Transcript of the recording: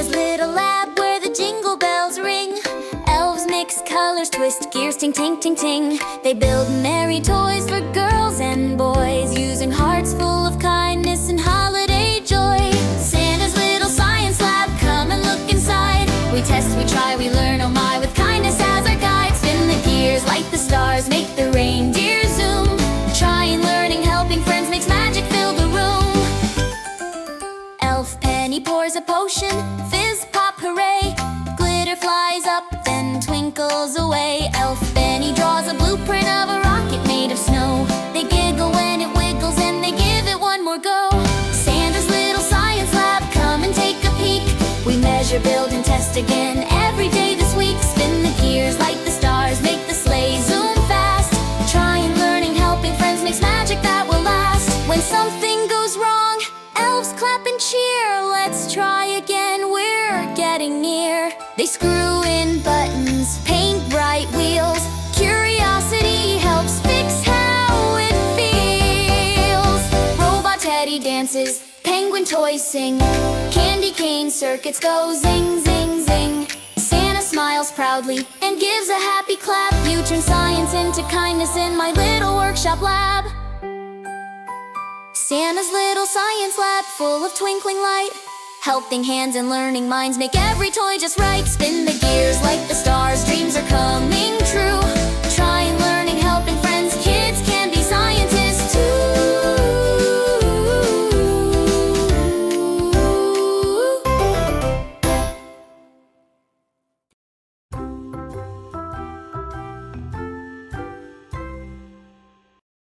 Santa's little lab where the jingle bells ring. Elves mix colors, twist gears, ting ting ting ting. They build merry toys for girls and boys, using hearts full of kindness and holiday joy. Santa's little science lab, come and look inside. We test, we try, we learn, oh my, with kindness as our guide. Spin the gears, light the stars, make the reindeer zoom. Trying, learning, helping friends makes magic fill the room. Elf Penny pours a potion, fizz, pop, hooray. Glitter flies up, then twinkles away. Elf Benny draws a blueprint of a rocket made of snow. They giggle when it wiggles and they give it one more go. Santa's little science lab, come and take a peek. We measure, build, and test again every day this week. Spin the gears, light the stars, make the sleigh zoom fast. Trying, learning, helping friends makes magic that will last. When something goes wrong, elves clap and cheer. Let's try again, we're getting near. They screw in buttons, paint bright wheels. Curiosity helps fix how it feels. Robot teddy dances, penguin toys sing. Candy cane circuits go zing, zing, zing. Santa smiles proudly and gives a happy clap. You turn science into kindness in my little workshop lab. Santa's little science lab, full of twinkling light. Helping hands and learning minds make every toy just right. Spin the gears, light the stars, dreams are coming true.